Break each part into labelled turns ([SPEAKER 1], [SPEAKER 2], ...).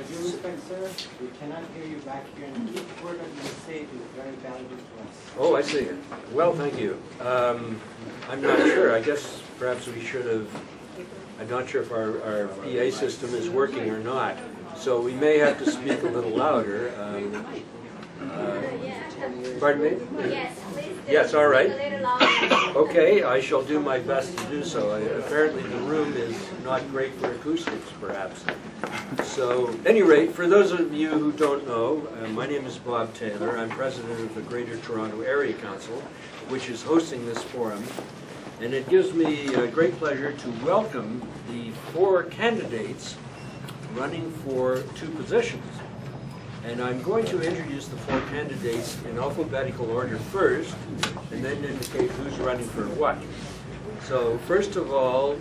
[SPEAKER 1] due respect, sir, we cannot hear you back here, and each word that you say is very valuable to us.
[SPEAKER 2] Oh, I see. Well, thank you. I'm not sure. I guess perhaps we should have, I'm not sure if our PA system is working or not, so we may have to speak a little louder. Pardon me?
[SPEAKER 3] Yes, please.
[SPEAKER 2] Yes, all right.
[SPEAKER 3] A little louder.
[SPEAKER 2] Okay, I shall do my best to do so. Apparently the room is not great for acoustics, perhaps. So, at any rate, for those of you who don't know, my name is Bob Taylor. I'm president of the Greater Toronto Area Council, which is hosting this forum. And it gives me great pleasure to welcome the 4 candidates running for 2 positions. And I'm going to introduce the 4 candidates in alphabetical order first, and then indicate who's running for what. So first of all,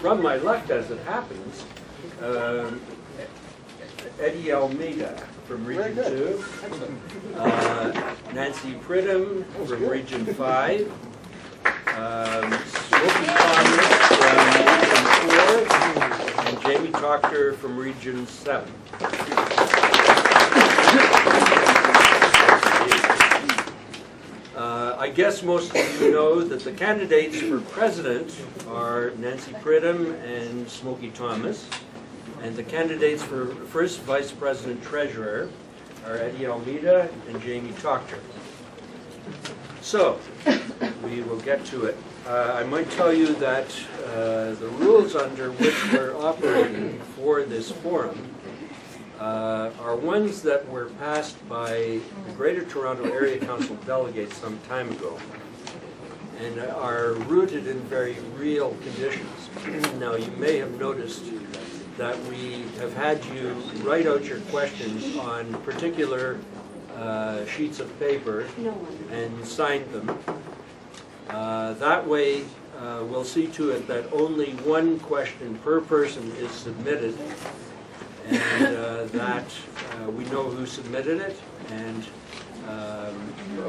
[SPEAKER 2] from my left as it happens, Eddie Almeida from Region 2, Nancy Pridham from Region 5, Smokey Thomas from Region 4, and Jamie Proctor from Region 7. I guess most of you know that the candidates for president are Nancy Pridham and Smokey Thomas, and the candidates for first vice president treasurer are Eddie Almeida and Jamie Proctor. So, we will get to it. I might tell you that the rules under which we're operating for this forum are ones that were passed by the Greater Toronto Area Council delegates some time ago and are rooted in very real conditions. Now, you may have noticed that we have had you write out your questions on particular sheets of paper and sign them. That way, we'll see to it that only 1 question per person is submitted, and that we know who submitted it, and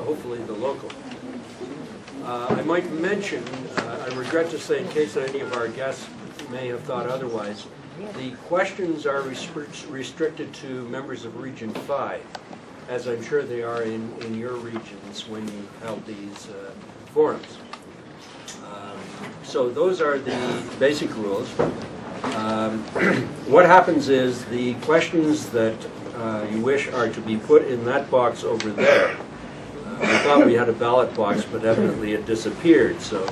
[SPEAKER 2] hopefully the local. I might mention, I regret to say in case any of our guests may have thought otherwise, the questions are restricted to members of Region 5, as I'm sure they are in your regions when you held these forums. So those are the basic rules. What happens is the questions that you wish are to be put in that box over there. I thought we had a ballot box, but evidently it disappeared. So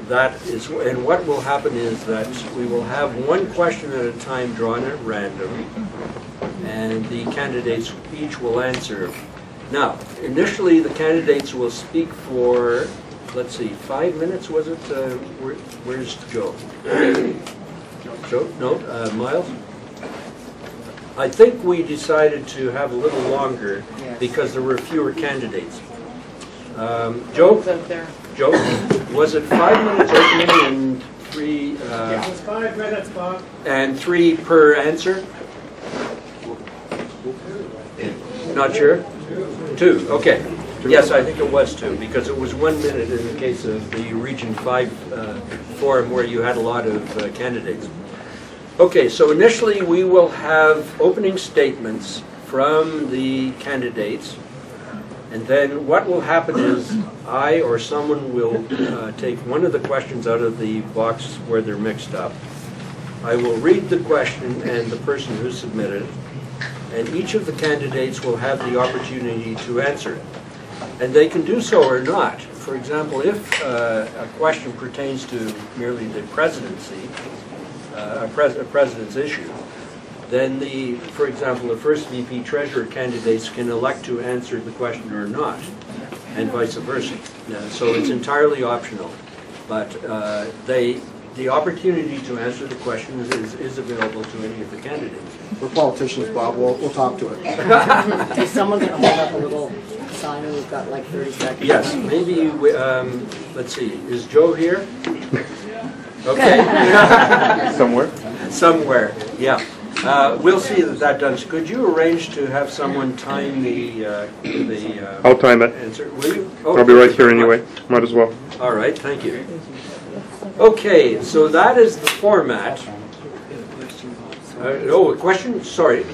[SPEAKER 2] that is, and what will happen is that we will have 1 question at a time drawn at random, and the candidates each will answer. Now, initially the candidates will speak for, let's see, 5 minutes, was it? Where's Joe? Joe? No? Miles? I think we decided to have a little longer because there were fewer candidates. Joe? Joe? Was it 5 minutes opening and 3?
[SPEAKER 1] It was 5 minutes, Bob.
[SPEAKER 2] And 3 per answer? Not sure? 2, okay. Yes, I think it was 2, because it was 1 minute in the case of the Region 5 forum where you had a lot of candidates. Okay, so initially we will have opening statements from the candidates, and then what will happen is I or someone will take one of the questions out of the box where they're mixed up. I will read the question and the person who submitted it, and each of the candidates will have the opportunity to answer it. And they can do so or not. For example, if a question pertains to merely the presidency, a president's issue, then for example, the first VP treasurer candidates can elect to answer the question or not, and vice versa. So it's entirely optional. But the opportunity to answer the question is available to any of the candidates.
[SPEAKER 4] We're politicians, Bob. We'll talk to it.
[SPEAKER 5] Is someone going to hold up a little sign? We've got like 30 seconds.
[SPEAKER 2] Yes, maybe, let's see, is Joe here? Okay. Somewhere, yeah. We'll see that done. Could you arrange to have someone time the
[SPEAKER 6] I'll time it.
[SPEAKER 2] answer? Will you? Oh,
[SPEAKER 6] I'll be right here anyway. Might as well.
[SPEAKER 2] All right, thank you. Okay, so that is the format. Oh, a question? Sorry.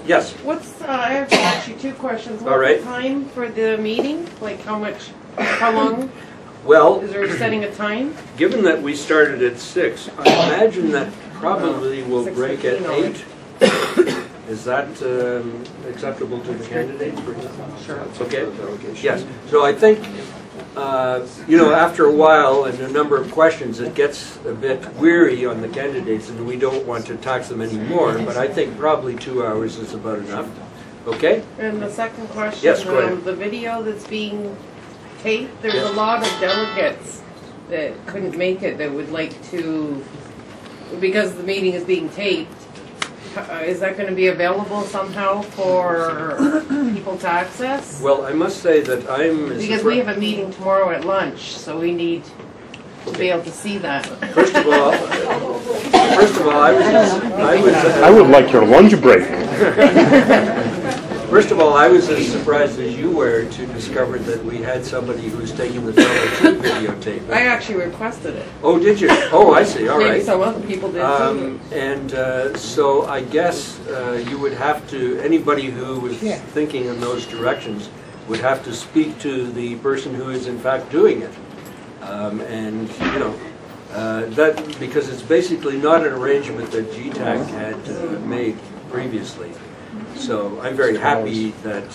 [SPEAKER 2] Yes.
[SPEAKER 7] What's, I have actually two questions.
[SPEAKER 2] All right.
[SPEAKER 7] What's the time for the meeting? Like how long?
[SPEAKER 2] Well,
[SPEAKER 7] Is there setting a time?
[SPEAKER 2] given that we started at 6, I imagine that probably we'll break at 8. Is that acceptable to the candidates?
[SPEAKER 7] Sure.
[SPEAKER 2] Okay. Yes. So I think, you know, after a while and a number of questions, it gets a bit weary on the candidates, and we don't want to tax them anymore. But I think probably 2 hours is about enough. Okay.
[SPEAKER 7] And the second question,
[SPEAKER 2] Yes, go ahead.
[SPEAKER 7] the video that's being taped, there's a lot of delegates that couldn't make it that would like to, because the meeting is being taped. Is that going to be available somehow for people to access?
[SPEAKER 2] Well, I must say that I'm...
[SPEAKER 7] Because we have a meeting tomorrow at lunch, so we need to be able to see that.
[SPEAKER 2] First of all,
[SPEAKER 6] I would like your lunch break.
[SPEAKER 2] First of all, I was as surprised as you were to discover that we had somebody who's taking the fellow to videotape.
[SPEAKER 7] I actually requested it.
[SPEAKER 2] Oh, did you? Oh, I see. All
[SPEAKER 7] Maybe
[SPEAKER 2] right.
[SPEAKER 7] some other people did too.
[SPEAKER 2] And so I guess you would have to, anybody who was thinking in those directions would have to speak to the person who is in fact doing it. And, you know, that, because it's basically not an arrangement that GTAC had made previously. So I'm very happy that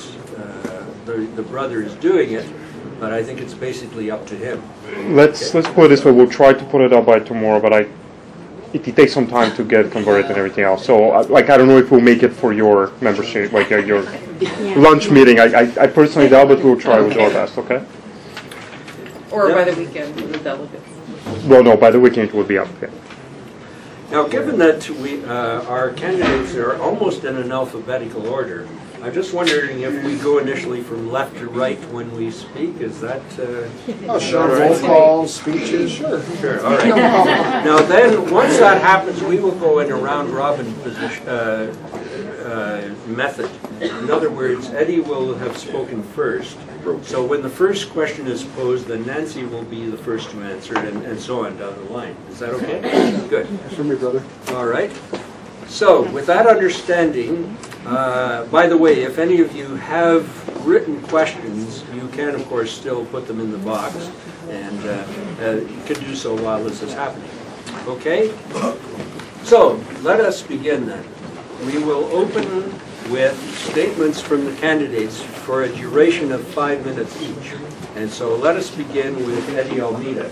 [SPEAKER 2] the brother is doing it, but I think it's basically up to him.
[SPEAKER 6] Let's put it this way. We'll try to put it up by tomorrow, but it takes some time to get converted and everything else. So, like, I don't know if we'll make it for your membership, like your lunch meeting. I personally doubt, but we'll try with our best. Okay.
[SPEAKER 7] Or by the weekend for the delegates.
[SPEAKER 6] Well, no, by the weekend it will be up. Yeah.
[SPEAKER 2] Now, given that our candidates are almost in an alphabetical order, I'm just wondering if we go initially from left to right when we speak. Is that?
[SPEAKER 4] Oh, sure.
[SPEAKER 2] all right?
[SPEAKER 4] Roll calls, speeches, sure.
[SPEAKER 2] Sure. All right. Now, then, once that happens, we will go in a round robin position, method. In other words, Eddie will have spoken first. So when the first question is posed, then Nancy will be the first to answer it, and so on down the line. Is that okay? Good.
[SPEAKER 4] For me, brother.
[SPEAKER 2] All right. So with that understanding, by the way, if any of you have written questions, you can, of course, still put them in the box, and you can do so while this is happening. Okay? So let us begin then. We will open with statements from the candidates for a duration of 5 minutes each. And so let us begin with Eddie Almeida.